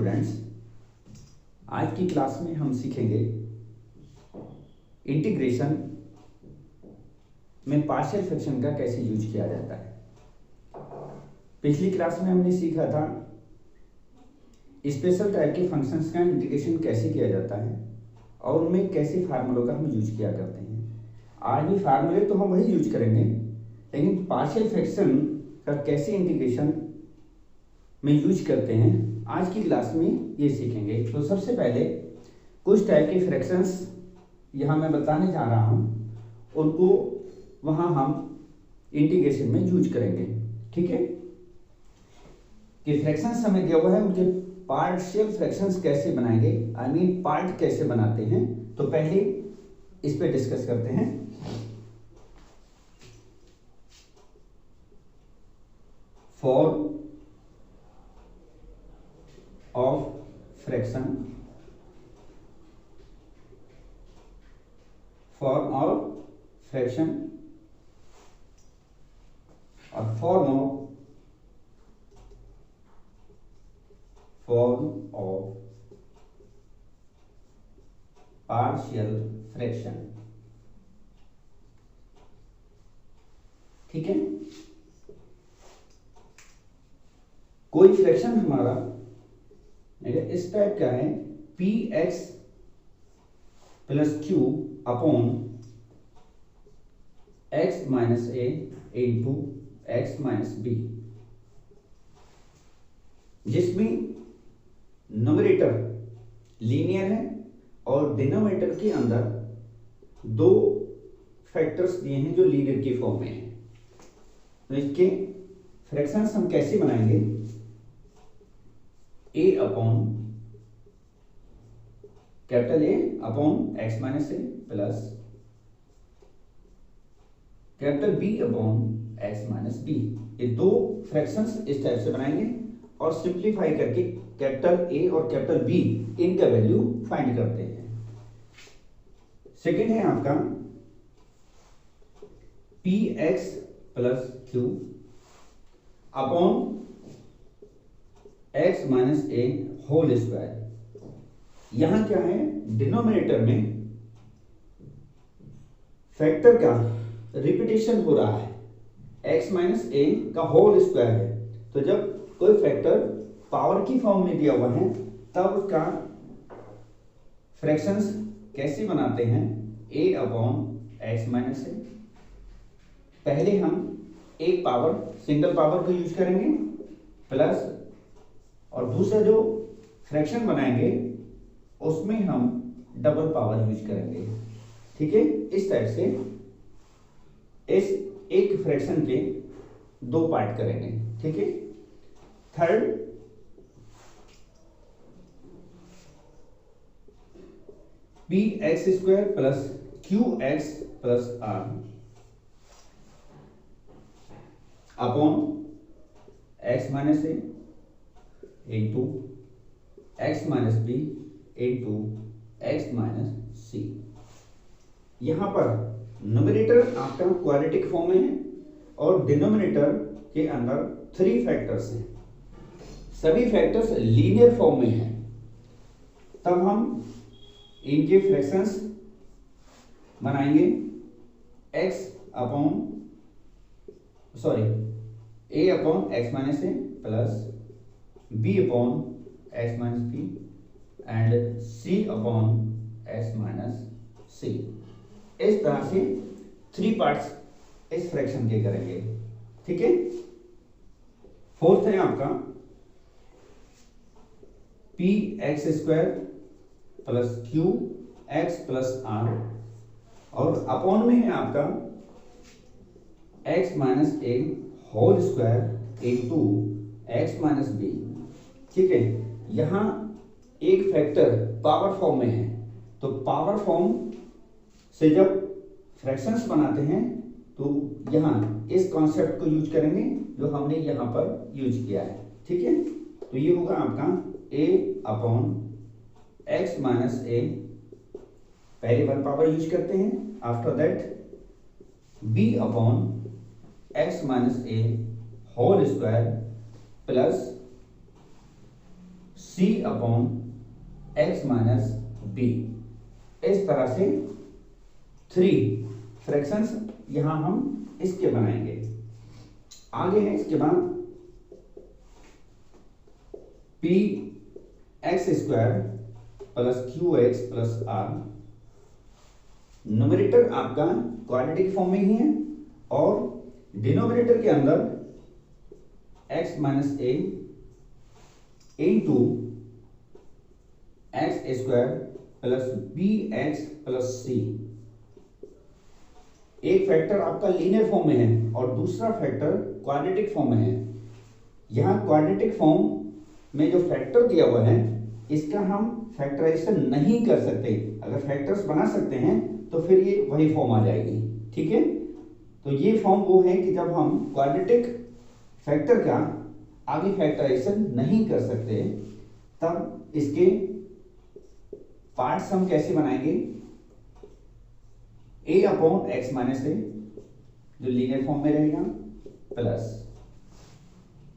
Students, आज की class में हम सीखेंगे इंटीग्रेशन में पार्शियल फ्रैक्शन का कैसे यूज किया जाता है। पिछली क्लास में हमने सीखा था स्पेशल टाइप के फंक्शंस का इंटीग्रेशन कैसे किया जाता है और उनमें कैसे फार्मूलों का हम यूज किया करते हैं। आज भी फार्मूले तो हम वही यूज करेंगे, लेकिन पार्शियल फ्रैक्शन का कैसे इंटीग्रेशन में यूज करते हैं आज की क्लास में ये सीखेंगे। तो सबसे पहले कुछ टाइप के फ्रैक्शंस यहाँ मैं बताने जा रहा हूँ, उनको वहाँ हम इंटीग्रेशन में यूज करेंगे। ठीक है, कि फ्रैक्शंस हमें दिया हुआ है, मुझे पार्शियल फ्रैक्शंस कैसे बनाएंगे, आई मीन पार्ट कैसे बनाते हैं, तो पहले इस पे डिस्कस करते हैं। Form of fraction, form of fraction और फॉर्म ऑफ पार्शियल फ्रैक्शन। ठीक है, कोई फ्रैक्शन हमारा इस टाइप का है, P X plus Q upon X minus A into X minus B, जिसमें न्यूमरेटर लीनियर है और डिनोमिनेटर के अंदर दो फैक्टर्स दिए हैं जो लीनियर की फॉर्म में है। तो इसके फ्रैक्शंस हम कैसे बनाएंगे, A upon capital A upon X minus A plus capital B upon X minus B. ये दो फ्रैक्शंस इस टाइप से बनाएंगे और सिंप्लीफाई करके कैपिटल ए और कैपिटल बी इनका वैल्यू फाइंड करते हैं। सेकेंड है आपका P X plus Q upon X minus A whole square. यहां क्या है, डिनोमिनेटर में फैक्टर का रिपीटेशन हो रहा है, एक्स माइनस ए का होल स्क्वायर है। तो जब कोई फैक्टर पावर की फॉर्म में दिया हुआ है तब उसका फ्रैक्शंस कैसे बनाते हैं, ए अपॉन एक्स माइनस ए। पहले हम एक पावर सिंगल पावर को यूज करेंगे प्लस, और दूसरा जो फ्रैक्शन बनाएंगे उसमें हम डबल पावर यूज करेंगे। ठीक है, इस टाइप से इस एक फ्रैक्शन के दो पार्ट करेंगे। ठीक है, third P X square plus Q X plus R upon X minus A into X minus B into X minus C. यहां पर न्यूमरेटर आपका क्वाड्रेटिक फॉर्म में है और डिनोमिनेटर के अंदर थ्री फैक्टर्स हैं, सभी फैक्टर्स लीनियर फॉर्म में हैं। तब हम इनके फ्रैक्शंस बनाएंगे, X upon A upon X minus A plus B upon X minus B and C upon X minus C. इस तरह से थ्री पार्ट्स इस फ्रैक्शन के करेंगे। ठीक है, फोर्थ है आपका P X square plus Q X plus R और अपॉन में है आपका X minus A whole square into X minus B. ठीक है, यहां एक फैक्टर पावर फॉर्म में है, तो पावर फॉर्म से जब फ्रैक्शंस बनाते हैं तो यहां इस कॉन्सेप्ट को यूज करेंगे जो हमने यहां पर यूज किया है। ठीक है, तो ये होगा आपका A upon X minus A, पहले वन पावर यूज करते हैं, after that B upon X minus A whole square plus c upon x minus b। इस तरह से 3 फ्रैक्शंस यहां हम इसके बनाएंगे। आगे है इसके बाद p x square plus Q X plus R. Numerator आपका क्वाड्रेटिक फॉर्म में ही है और डिनोमिनेटर के अंदर x minus A into X square plus B X plus C. एक फैक्टर आपका लीनियर फॉर्म में है और दूसरा फैक्टर क्वाड्रेटिक फॉर्म में है। यहां क्वाड्रेटिक फॉर्म में जो फैक्टर दिया हुआ है इसका हम फैक्टराइजेशन नहीं कर सकते। अगर फैक्टर्स बना सकते हैं तो फिर ये वही फॉर्म आ जाएगी। ठीक है, तो ये फॉर्म वो है कि जब हम क्वाड्रेटिक फैक्टर का आगे फैक्टराइजेशन नहीं कर सकते तब इसके पार्ट्स हम कैसे बनाएंगे। a upon X minus A जो लीनियर फॉर्म में रहेगा प्लस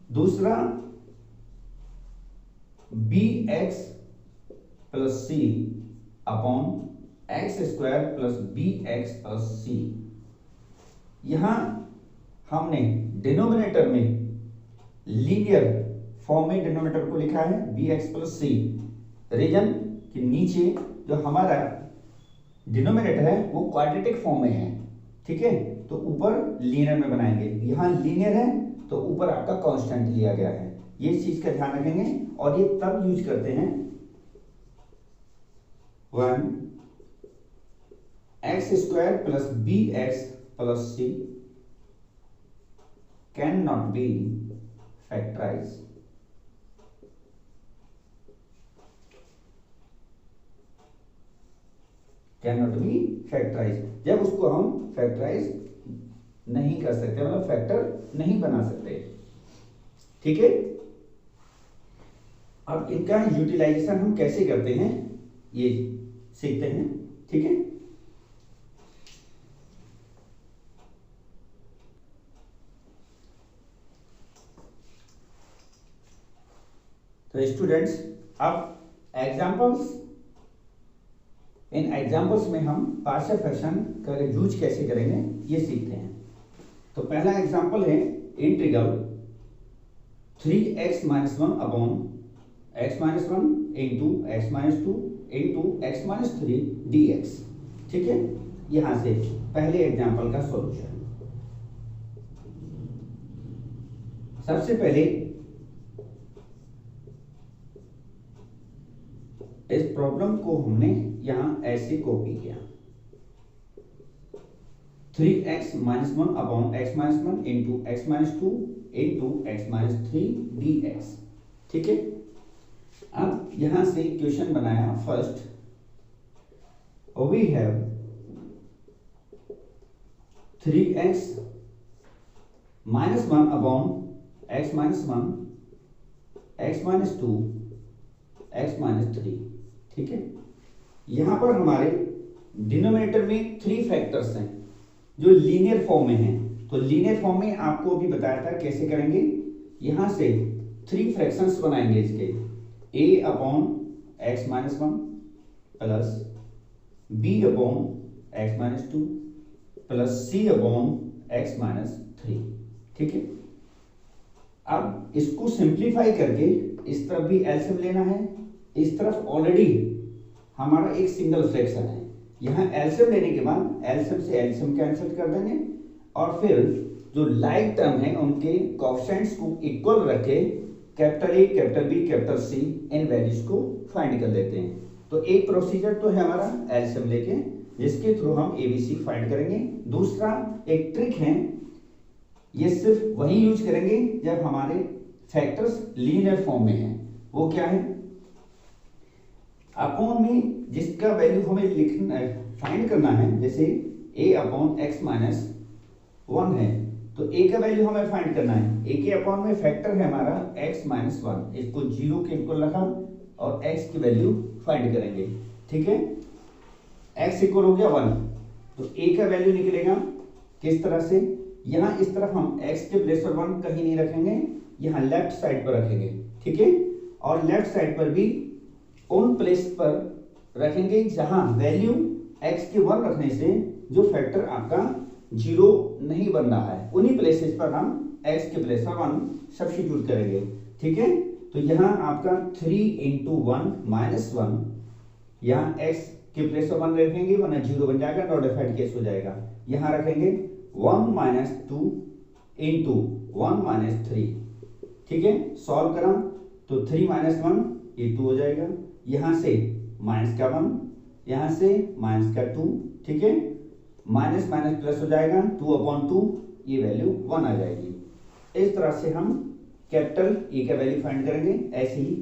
दूसरा B X plus C upon X square plus B X plus C. यहां हमने डिनोमिनेटर में लीनियर फॉर्म में डिनोमिनेटर को लिखा है बी एक्स प्लस सी। रीजन कि नीचे जो हमारा डिनोमिनेटर है वो क्वाड्रेटिक फॉर्म में है। ठीक है, तो ऊपर लीनियर में बनाएंगे। यहां लीनियर है तो ऊपर आपका कांस्टेंट लिया गया है। ये चीज का ध्यान रखेंगे और ये तब यूज करते हैं one X square plus B X plus C can not be factorise. Can not be factorise जब उसको हम फैक्टराइज नहीं कर सकते, मतलब फैक्टर नहीं बना सकते। ठीक है, अब इनका यूटिलाइजेशन हम कैसे करते हैं ये सीखते हैं। ठीक है, तो स्टूडेंट्स अब इन एग्जांपल्स में हम पार्शियल फ्रैक्शन का यूज कैसे करेंगे ये सीखते हैं। तो पहला एग्जांपल है integral 3x minus 1 upon x minus 1 into X minus 2 into X minus 3 dx। ठीक है, यहां से पहले एग्जांपल का सॉल्यूशन। सबसे पहले इस प्रॉब्लम को हमने यहां ऐसे कॉपी किया 3x minus 1 upon X minus 1 into X minus 2 into X minus 3 dx। ठीक है, अब यहां से क्वेश्चन बनाया first. We have 3x minus 1 upon X minus 1 X minus 2 X minus 3। ठीक है, यहां पर हमारे डिनोमिनेटर में 3 फैक्टर्स हैं जो लीनियर फॉर्म में हैं। तो लीनियर फॉर्म में आपको अभी बताया था कैसे करेंगे। यहां से 3 फ्रैक्शंस बनाएंगे इसके a upon X minus 1 plus b upon X minus 2 plus c upon X minus 3। ठीक है, अब इसको सिंप्लीफाई करके इस तरफ भी एलसीएम लेना है, इस तरफ ऑलरेडी हमारा एक सिंगल फ्रैक्शन है। यहां एलसीएम लेने के बाद एलसीएम से एलसीएम कैंसिल कर देंगे और फिर जो लाइक टर्म है उनके कोएफिशिएंट्स को इक्वल रखे capital A capital B capital C इन वैल्यूज को फाइंड कर लेते हैं। तो एक प्रोसीजर तो है हमारा एलसीएम लेके जिसके थ्रू हम एबीसी फाइंड करेंगे। दूसरा एक ट्रिक है, ये सिर्फ वही यूज करेंगे जब हमारे फैक्टर्स लीनियर फॉर्म में हैं। वो क्या है, अपॉन में जिसका वैल्यू हमें लिखना फाइंड करना है, जैसे a अपॉन एक्स माइनस 1 है तो a का वैल्यू हमें फाइंड करना है। a के अपॉन में फैक्टर है हमारा x माइनस 1, इसको 0 के इक्वल रखा और x की वैल्यू फाइंड करेंगे। ठीक है, x इक्वल हो गया 1 तो a का वैल्यू निकलेगा किस तरह से, यहां इस तरफ हम x के प्लेस पर 1 कहीं नहीं रखेंगे, यहां लेफ्ट साइड पर रखेंगे। ठीक है, और लेफ्ट साइड पर भी उन प्लेस पर रखेंगे जहां वैल्यू x के 1 रखने से जो फैक्टर आपका 0 नहीं बन रहा है, उन्हीं प्लेसेस पर हम x के प्लेस पर 1 सब्स्टिट्यूट करेंगे। ठीक है, तो यहाँ आपका 3 इंटू 1 माइनस 1, यहाँ x के प्लेस पर 1 रखेंगे वरना 0 बन जाएगा, नॉटिफाइड केस हो जाएगा। यहाँ रखेंगे 1 माइनस 2 इंटू 1 माइनस 3। ठीक है, सॉल्व करा तो 3 माइनस 1 ये 2 हो जाएगा, यहाँ से माइनस का 1, यहाँ से माइनस का 2। ठीक है, माइनस माइनस प्लस हो जाएगा, 2/2 ये वैल्यू 1 आ जाएगी। इस तरह से हम कैपिटल ए का वैल्यू फाइंड करेंगे। ऐसे ही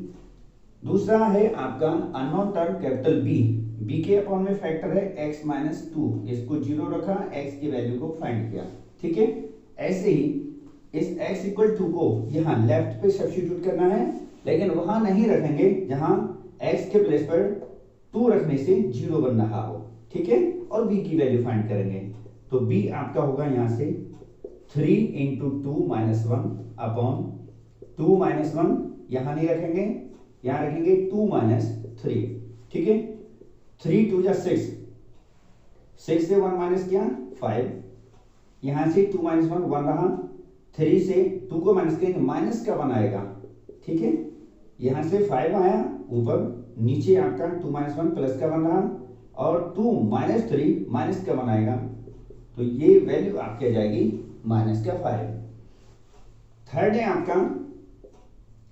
दूसरा है आपका अननोन टर्म कैपिटल बी के अपॉन में फैक्टर है x माइनस 2, इसको 0 रखा, x की वैल्यू को फाइंड किया। ठीक है, ऐसे ही इस x इक्वल 2 को यहाँ लेफ्ट पे सब्स्टिट्यूट करना है, लेकिन वहां नहीं रखेंगे जहां x के प्लेस पर 2 रखने से 0 बन रहा हो। ठीक है, और b की वैल्यू फाइंड करेंगे, तो b आपका होगा यहाँ से 3 इंटू 2 माइनस 1 अपॉन 2 माइनस 1, यहाँ नहीं रखेंगे, यहाँ रखेंगे 2 माइनस 3। ठीक है, 3 2 जा 6, 6 से 1 माइनस किया 5, यहाँ से 2 माइनस 1 1 रहा, 3 से 2 को माइनस करेंगे माइनस का 1 आएगा। ठीक है, यहाँ से 5 आया ऊपर, नीचे आपका 2 माइनस 1 प्लस का 1 रहा, और 2 माइनस 3 माइनस का 1 आएगा, तो ये वैल्यू आपकी आ जाएगी माइनस का 5। थर्ड है आपका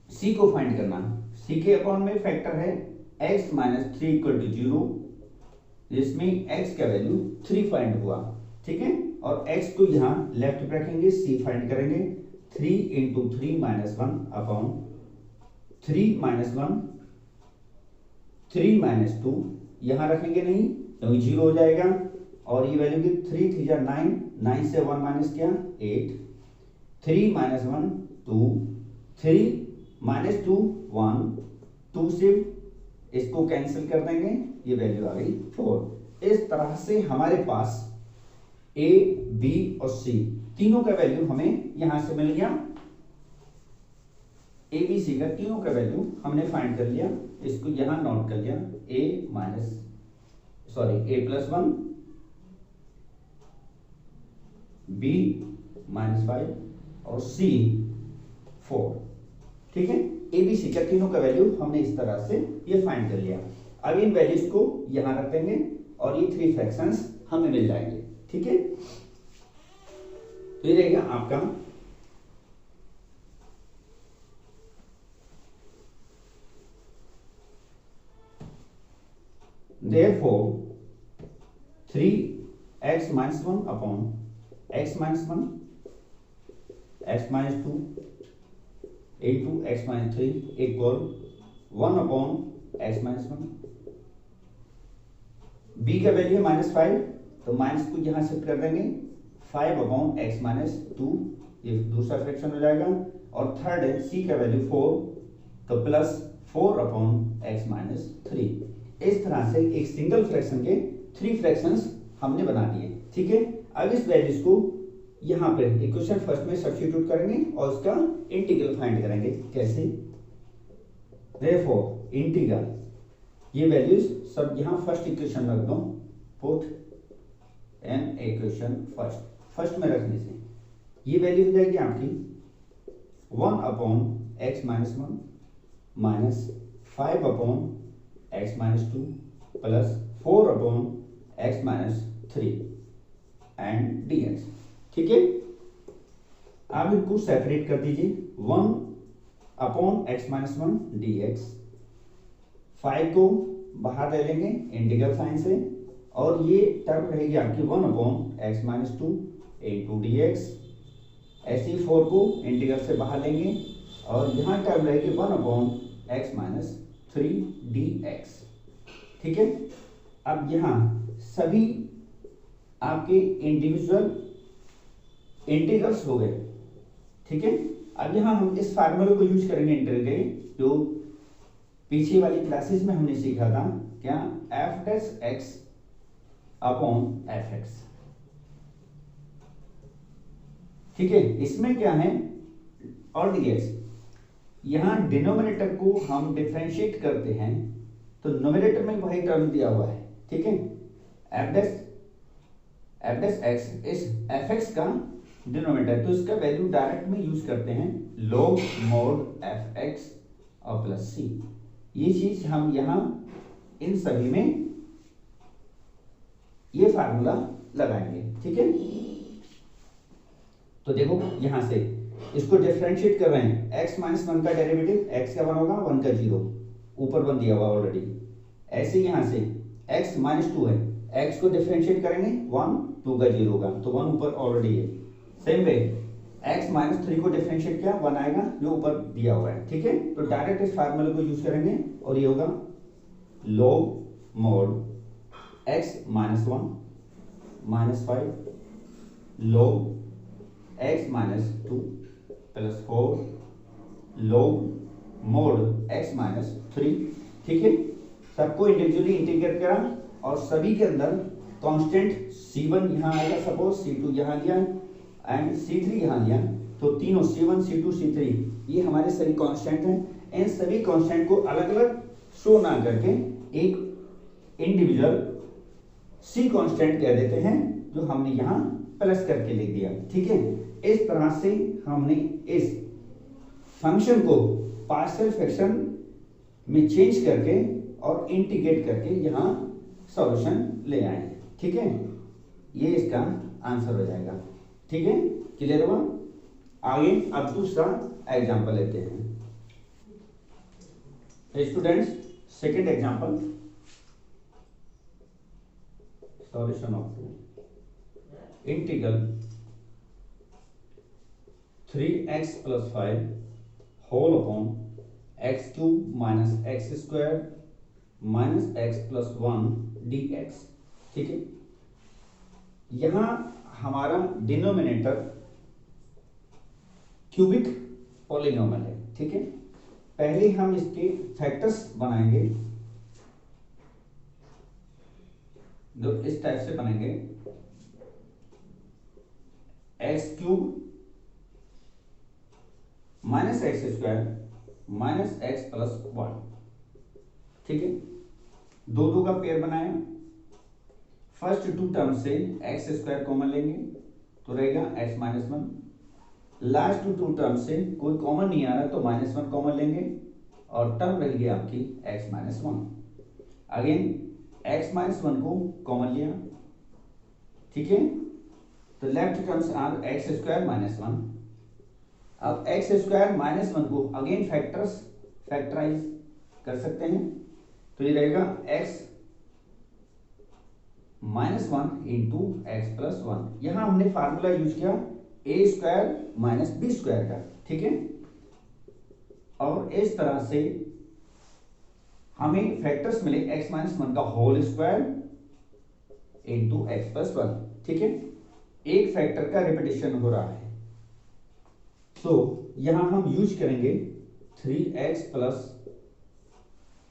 सी को फाइंड करना। सी के अपॉन में फैक्टर है x माइनस 3 इक्वल टू 0, जिसमें x का वैल्यू 3 फाइंड हुआ। ठीक है, और x को यहाँ लेफ्ट पे रखेंगे, c फाइंड करेंगे, 3 into 3 minus 1 upon 3 minus 1, 3 minus 2, यहाँ रखेंगे नहीं क्योंकि 0 हो जाएगा, और ये वैल्यू की 3 3 जा 9, 9 से 1 माइनस किया 8, 3 माइनस 1 2, 3 माइनस 2 1, 2 से इसको कैंसिल कर देंगे, ये वैल्यू आ गई 4। इस तरह से हमारे पास a, b और c तीनों का वैल्यू हमें यहां से मिल गया। a, b, c का तीनों का वैल्यू हमने फाइंड कर लिया, इसको यहां नोट कर लिया, a प्लस 1, b माइनस 5 और c 4। ठीक है, ए बी सी का तीनों का वैल्यू हमने इस तरह से ये फाइंड कर लिया। अब इन वैल्यूज को यहां रख देंगे और ये 3 फ्रैक्शंस हमें मिल जाएंगे। ठीक है, तो ये रहेगा आपका therefore 3x minus 1 upon x minus 1, x minus 2 into x minus 3 equal 1 upon x minus 1। b का वैल्यू है -5, तो माइनस को यहां शिफ्ट कर देंगे, 5 अपॉन x माइनस 2, ये दूसरा फ्रैक्शन हो जाएगा, और थर्ड है c का वैल्यू 4, तो प्लस 4 अपॉन x माइनस 3। इस तरह से एक सिंगल फ्रैक्शन के 3 फ्रैक्शंस हमने बना दिए। ठीक है, अब इस वैल्यूज को यहाँ पे इक्वेशन फर्स्ट में सब्स्टिट्यूट करेंगे और उसका इंटीग्रल फाइंड करेंगे। कैसे? देयरफॉर इंटीग्रल, ये वैल्यूज सब यहाँ फर्स्ट इक्वेशन में रख दो, पुट एन इक्वेशन फर्स्ट में रखने से ये वैल्यू हो जाएगी आपकी 1 upon X minus 1 minus 5 upon X minus 2 plus 4 upon X minus 3 and dx। ठीक है, आप इनको सेपरेट कर दीजिए, 1 अपॉन एक्स माइनस 1 dx, 5 को बाहर ले लेंगे इंटीग्रल साइन से, और ये टर्म रहेगी आपकी 1 upon X minus 2 into dx। ऐसे ही 4 को इंटीग्रल से बाहर लेंगे और यहाँ टर्म रहेगी 1 अपॉन एक्स माइनस 3 dx। ठीक है, अब यहाँ सभी आपके इंडिविजुअल इंटीग्रल्स हो गए। ठीक है, अब यहाँ हम इस फार्मूले को यूज करेंगे इंटीग्रल के, जो पीछे वाली क्लासेस में हमने सीखा था, क्या F dash x upon F x. ठीक है, इसमें क्या है और dx, यहाँ डिनोमिनेटर को हम डिफरेंशिएट करते हैं तो नोमिनेटर में वही टर्म दिया हुआ है, ठीक है। एफ डैश एक्स इस एफ एक्स का डिनोमिनेटर, तो इसका वैल्यू डायरेक्ट में यूज करते हैं log mod एफ एक्स और प्लस सी। ये चीज हम यहाँ इन सभी में ये फार्मूला लगाएंगे, ठीक है। तो देखो यहां से इसको डिफरेंशिएट कर रहे हैं, x माइनस 1 का डेरिवेटिव x का 1 होगा, 1 का 0, ऊपर 1 दिया हुआ ऑलरेडी। ऐसे यहां से x माइनस 2 है, x को डिफरेंशिएट करेंगे 1, 2 का 0 होगा, तो 1 ऊपर ऑलरेडी है। सेम वे x माइनस 3 को डिफरेंशिएट किया 1 आएगा जो ऊपर दिया हुआ है, ठीक है। तो डायरेक्ट इस फार्मूले को यूज करेंगे और ये होगा log mod x minus 1 minus 5 log x minus 2 plus 4 log mod x minus 3, ठीक है। सबको इंडिविजुअली इंटीग्रेट करा और सभी के अंदर कांस्टेंट c1 यहाँ आएगा, सपोज c2 यहाँ लिया एंड c3 यहाँ लिया, तो तीनों c1 c2 c3 ये हमारे सभी कांस्टेंट हैं। इन सभी कांस्टेंट को अलग अलग शो ना करके एक इंडिविजुअल c कांस्टेंट कह देते हैं, जो हमने यहाँ प्लस करके लिख दिया, ठीक है। इस तरह से हमने इस फंक्शन को पार्शियल फ्रैक्शन में चेंज करके और इंटीग्रेट करके यहाँ सॉल्यूशन ले आए, ठीक है। ये इसका आंसर हो जाएगा, ठीक है। क्लियर हुआ? आगे अब दूसरा एग्जांपल लेते हैं students. Second example, solution of integral 3x plus 5 whole upon X cube minus X square minus X plus 1 dx, ठीक है। यहां हमारा डिनोमिनेटर क्यूबिक पॉलिनोमियल है, ठीक है। पहले हम इसके फैक्टर्स बनाएंगे, जो इस टाइप से बनेंगे, X cube minus X square minus X plus 1, ठीक है। दो दो का पेयर बनाया, फर्स्ट टू टर्म से एक्स स्क्वायर कॉमन लेंगे तो रहेगा X minus 1, last two term से कोई कॉमन नहीं आ रहा तो माइनस 1 कॉमन लेंगे और टर्म रहेगी आपकी X minus 1। Again X minus 1 को कॉमन लिया, ठीक है। तो left terms are X square minus 1। अब एक्स स्क्वायर माइनस 1 को अगेन फैक्टराइज कर सकते हैं, तो ये रहेगा X minus 1 into x plus 1। यहां हमने फार्मूला यूज किया ए स्क्वायर माइनस बी स्क्वायर का, ठीक है। और इस तरह से हमें फैक्टर्स मिले एक्स माइनस 1 का whole square into x plus 1, ठीक है। एक फैक्टर का रिपीटिशन हो रहा है, तो यहां हम यूज करेंगे 3x प्लस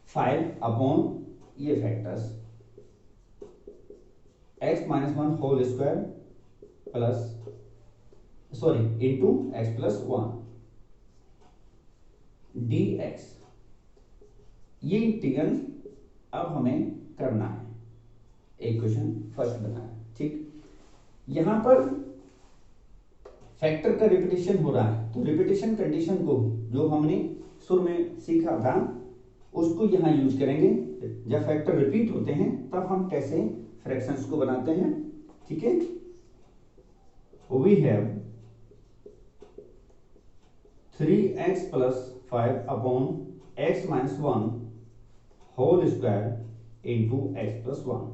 5 अपॉन ये factors x minus 1 whole square plus into x plus 1 dx। ये इंटीग्रल अब हमें करना है, एक क्वेश्चन फर्स्ट बनाया, ठीक। यहां पर फैक्टर का रिपीटिशन हो रहा है, तो रिपीटिशन कंडीशन को जो हमने शुरू में सीखा था उसको यहां यूज करेंगे। जब फैक्टर रिपीट होते हैं तब हम कैसे फ्रैक्शंस को बनाते हैं, ठीक है। We have 3x plus 5 upon X minus 1 whole square into x plus 1,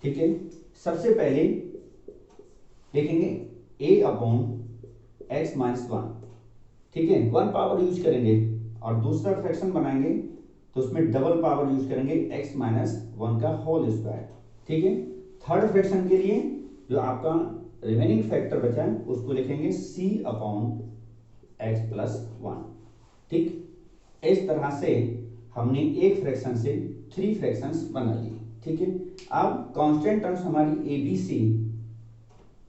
ठीक है। सबसे पहले देखेंगे a अपॉन एक्स माइनस 1, ठीक है, 1 पावर यूज करेंगे और दूसरा फ्रैक्शन बनाएंगे तो उसमें डबल पावर यूज करेंगे x माइनस 1 का होल स्क्वायर, ठीक है। थर्ड फ्रैक्शन के लिए जो आपका रिमेनिंग फैक्टर बचा है उसको लिखेंगे c अपॉन एक्स प्लस 1, ठीक। इस तरह से हमने एक फ्रैक्शन से 3 फ्रैक्शंस बना लिए, ठीक है। अब कांस्टेंट टर्म्स हमारी ए बी सी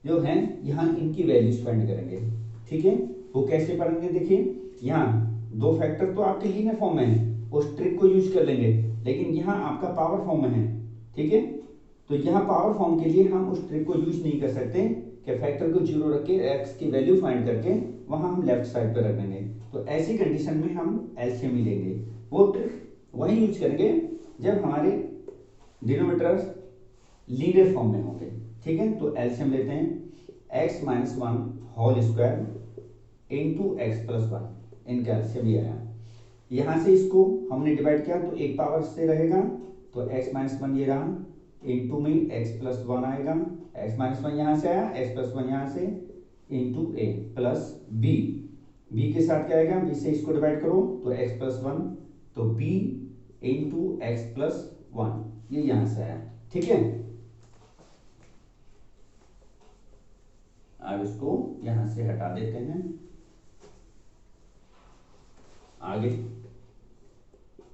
जो हैं यहाँ इनकी वैल्यूज फाइंड करेंगे, ठीक है। वो कैसे पढ़ेंगे, देखिए यहाँ दो फैक्टर तो आपके लीनियर फॉर्म में है, उस ट्रिक को यूज कर लेंगे, लेकिन यहाँ आपका पावर फॉर्म में है, ठीक है। तो यहाँ पावर फॉर्म के लिए हम उस ट्रिक को यूज नहीं कर सकते कि फैक्टर को 0 रख के एक्स की वैल्यू फाइंड करके वहाँ हम लेफ्ट साइड पर रख देंगे। तो ऐसी कंडीशन में हम एलसीएम ही लेंगे, वो ट्रिक वही यूज करेंगे जब हमारे डिनोमिनेटर्स लीनियर फॉर्म में होंगे, ठीक है। तो एलसीएम लेते हैं x minus 1 whole square into x plus 1, इनका एलसीएम ये आया। यहाँ से इसको हमने डिवाइड किया तो एक पावर से रहेगा, तो x माइनस 1 ये रहा, इंटू में x प्लस 1 आएगा, x माइनस 1 यहाँ से आया, x प्लस 1 यहाँ से, इंटू a प्लस b के साथ क्या आएगा, b से इसको डिवाइड करो तो x प्लस 1, तो b इंटू एक्स प्लस 1 ये यहाँ से आया, ठीक है। अब इसको यहां से हटा देते हैं, आगे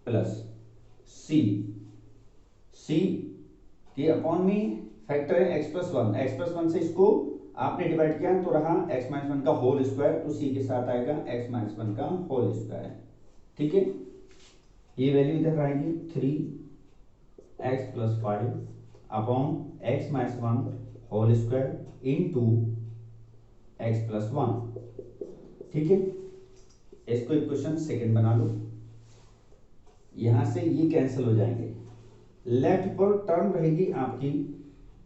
प्लस c के अपॉन में फैक्टर है x प्लस 1, x प्लस 1 से इसको आपने डिवाइड किया तो रहा x माइनस 1 का होल स्क्वायर, तो c के साथ आएगा x माइनस 1 का होल स्क्वायर, ठीक है। ये वैल्यू इधर आएगी 3x plus 5 upon x minus 1 whole square into x plus 1, ठीक है। इसको इक्वेशन सेकेंड बना लो, यहां से ये कैंसिल हो जाएंगे, लेफ्ट पर टर्म रहेगी आपकी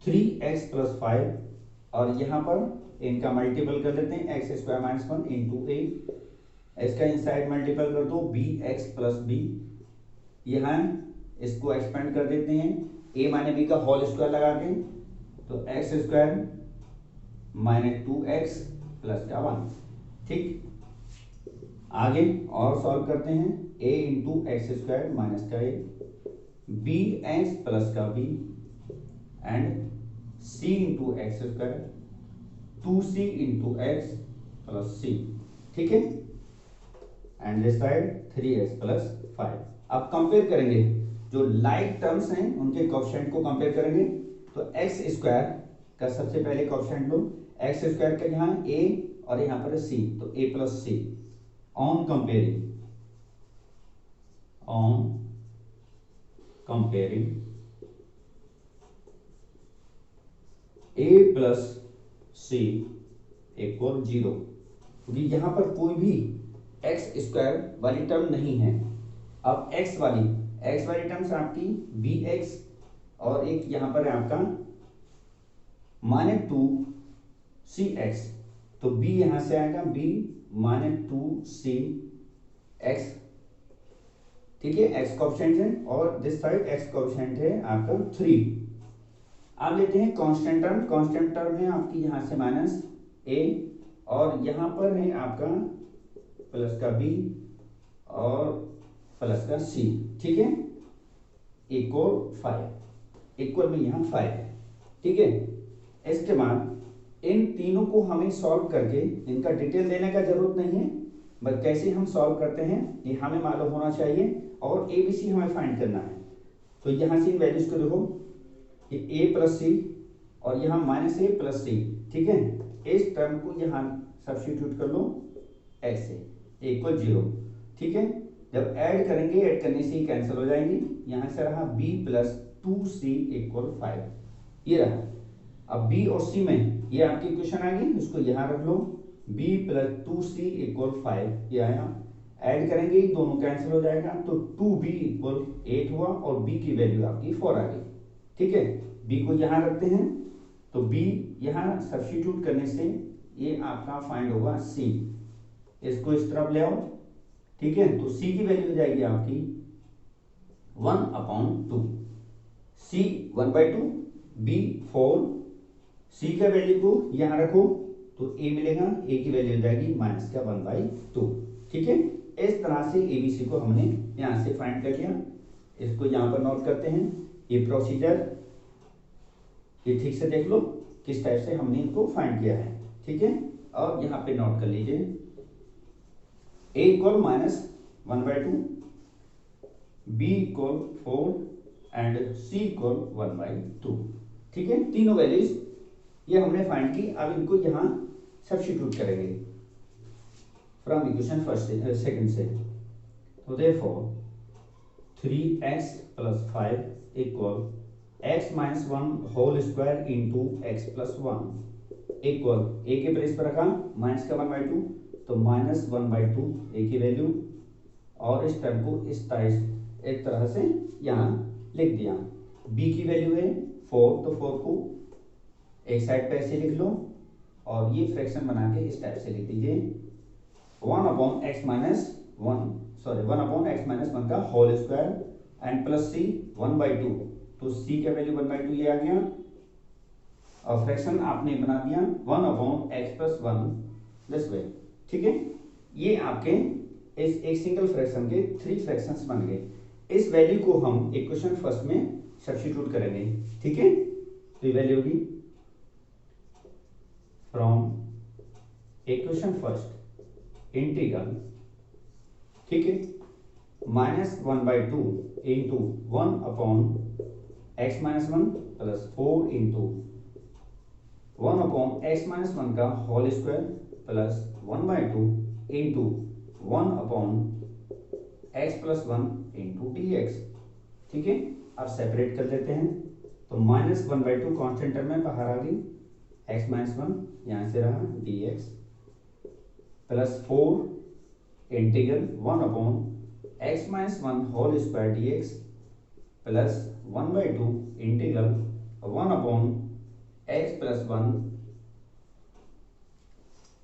3x प्लस 5 और यहां पर इनका मल्टीपल कर लेते हैं x square minus 1 into a, इसका इनसाइड मल्टीपल कर दो bx प्लस b, यहाँ इसको एक्सपेंड कर देते हैं a माइनस b का होल स्क्वायर लगा के, तो x square minus 2x plus का 1, ठीक। आगे और सॉल्व करते हैं, a into X square minus का a, b एक्स प्लस का b and c into X square 2c into x plus c, ठीक है। And this side 3x plus 5। अब कंपेयर करेंगे, जो लाइक टर्म्स हैं उनके कोएफिशिएंट को कंपेयर करेंगे, तो एक्स स्क्वायर का सबसे पहले कोएफिशिएंट लो, एक्स स्क्वायर का यहाँ a और यहाँ पर c, तो a plus c on comparing a plus c equal 0, क्योंकि यहाँ पर कोई भी एक्स स्क्वायर वाली टर्म नहीं है। अब एक्स वाली टर्म्स आपकी bx और एक यहाँ पर है आपका माइनस 2cx, तो b यहां से आएगा b माइनस 2cx, ठीक है। x कोएफिशिएंट है और दिस साइड x कोएफिशिएंट है आपका 3। अब लेते हैं कांस्टेंट टर्म है आपकी यहां से माइनस a और यहां पर है आपका प्लस का b और प्लस का c, ठीक है। इक्वल 5, इक्वल में यहां 5 है, ठीक है। इसके बाद इन तीनों को हमें सॉल्व करके, इनका डिटेल देने का जरूरत नहीं है, बस कैसे हम सॉल्व करते हैं ये हमें मालूम होना चाहिए और ABC हमें फाइंड करना है। तो यहाँ से इन वैल्यूज को देखो, ये a प्लस सी और यहाँ माइनस a प्लस सी, ठीक है। इस टर्म को यहाँ सब्स्टिट्यूट कर लो x से इक्वल 0, ठीक है। जब ऐड करेंगे, ऐड करने से ही कैंसिल हो जाएंगी, यहाँ से रहा b प्लस 2c इक्वल 5, ये रहा। अब b और c में ये आपकी इक्वेशन आ गई, इसको यहाँ रख लो, b प्लस 2c इक्वल 5 ये आया, ऐड करेंगे दोनों कैंसिल हो जाएगा, तो 2b इक्वल 8 हुआ और b की वैल्यू आपकी 4 आ गई, ठीक है। b को यहाँ रखते हैं, तो b यहाँ सब्स्टिट्यूट करने से ये आपका फाइंड होगा c, इसको इस तरफ ले आओ, ठीक है। तो c की वैल्यू हो जाएगी आपकी 1/2, c 1/2, b 4, c का वैल्यू को यहाँ रखो तो a मिलेगा, a की वैल्यू हो जाएगी माइनस का 1/2, ठीक है। इस तरह से ABC को हमने यहाँ से फाइंड कर लिया, इसको यहाँ पर नोट करते हैं। ये प्रोसीजर ये ठीक से देख लो किस टाइप से हमने इनको फाइंड किया है, ठीक है। और यहाँ पे नोट कर लीजिए a equal minus 1/2, b equal 4 and c equal 1/2, ठीक है। तीनों वैल्यूज ये हमने फाइंड की, अब इनको यहाँ सब्स्टिट्यूट करेंगे फ्रॉम इक्वेशन फर्स्ट से सेकंड से। तो therefore 3x + 5 equal x - 1 whole square into x + 1 equal a के प्लेस पर रखा माइनस का 1/2 तो -1/2 a की वैल्यू, और इस टर्म को इस तरह से यहाँ लिख दिया। b की वैल्यू है 4, तो 4 को एक साइड पे ऐसे लिख लो और ये फ्रैक्शन बना के इस टाइप से लिख दीजिए 1/x - 1 का whole square and plus c 1/2, तो c का वैल्यू 1/2 ये आ गया, और फ्रैक्शन आपने बना दिया 1/x + 1 दिस वे। ठीक है, ये आपके इस एक सिंगल फ्रैक्शन के 3 फ्रैक्शंस बन गए। इस वैल्यू को हम इक्वेशन फर्स्ट में सब्स्टिट्यूट करेंगे। ठीक है, तो ये वैल्यू होगी फ्रॉम इक्वेशन फर्स्ट इंटीग्रल, ठीक है, -1/2 into 1/x - 1 plus 4 into 1/x - 1 का whole square plus 1/2 into 1/x + 1 into dx। ठीक है, अब सेपरेट कर लेते हैं, तो -1/2 कांस्टेंट टर्म में बाहर आ गई, x - 1 यहाँ से रहा dx plus 4 integral 1/x - 1 whole square dx plus 1/2 integral 1/x + 1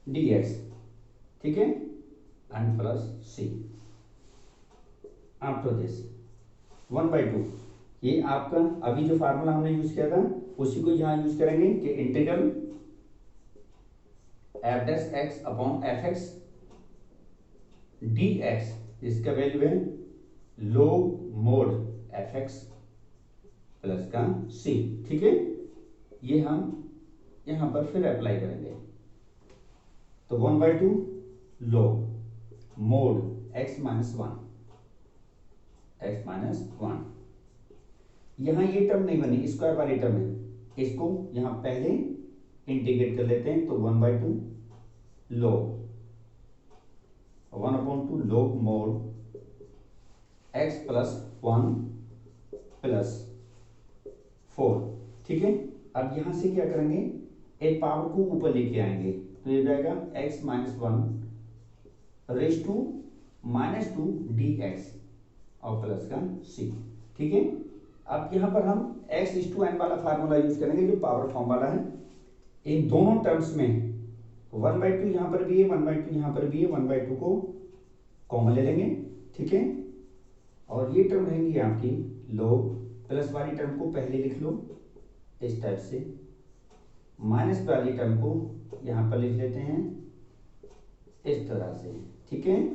dx। ठीक है, and plus c। After this 1/2, ये आपका अभी जो फार्मूला हमने यूज किया था उसी को यहाँ यूज करेंगे कि इंटीग्रल f'(x/fx) dx, इसका वैल्यू है log mod fx प्लस का c। ठीक है, ये हम यहाँ पर फिर अप्लाई करेंगे, तो 1/2 log mod x - 1 यहाँ ये टर्म नहीं बनी, स्क्वायर वाली टर्म है, इसको यहाँ पहले इंटीग्रेट कर लेते हैं, तो 1/2 log 1/2 log mod x + 1 plus 4। ठीक है, अब यहां से क्या करेंगे, एक पावर को ऊपर लेके आएंगे, तो ये जाएगा x - 1 रेज टू -2 dx और प्लस का c। ठीक है, अब यहां पर हम x⁴n वाला फार्मूला यूज करेंगे जो पावर फॉर्म वाला है। इन दोनों टर्म्स में 1/2 यहां पर भी है, 1/2 यहां पर भी है, 1/2 को कॉमन ले लेंगे। ठीक है, और ये टर्म रहेंगी आपकी log, प्लस वाली टर्म को पहले लिख लो इस टाइप से, माइनस वाली टर्म को यहां पर लिख लेते हैं इस तरह से। ठीक है,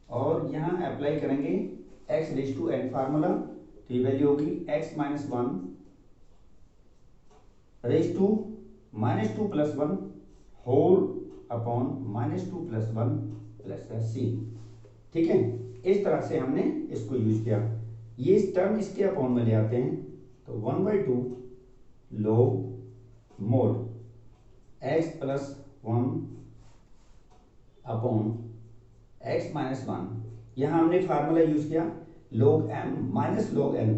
और यहां अप्लाई करेंगे x⁴n फार्मूला, तो ये वैल्यू होगी x - 1 raise to -2 + 1 whole upon -2 + 1 plus का c। ठीक है, इस तरह से हमने इसको यूज किया। ये टर्म इसके अपॉन में ले आते हैं, तो 1/2 log mod x + 1 upon x - 1, यहां हमने फार्मूला यूज किया log m - log n।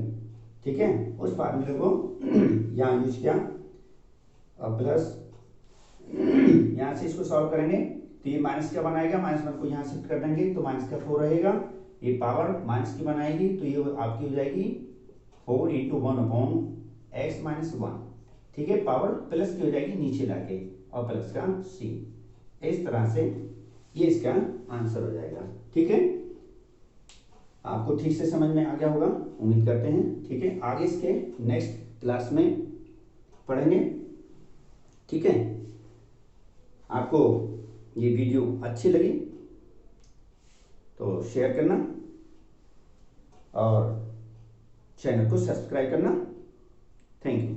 ठीक है, उस फार्मूले को यहां यूज किया, और प्लस यहां से इसको सॉल्व करेंगे, तो ये माइनस का बनाएगा, -1 को यहां शिफ्ट कर देंगे तो माइनस का 4 रहेगा, ये पावर माइनस की बनाएगी, तो ये आपकी हो जाएगी 4 × 1/x - 1। ठीक है, पावर प्लस की हो जाएगी नीचे लाके, और प्लस का c। इस तरह से ये इसका आंसर हो जाएगा। ठीक है, आपको ठीक से समझ में आ गया होगा, उम्मीद करते हैं। ठीक है, आगे इसके नेक्स्ट क्लास में पढ़ेंगे। ठीक है, आपको ये वीडियो अच्छी लगी तो शेयर करना और चैनल को सब्सक्राइब करना। Thank you.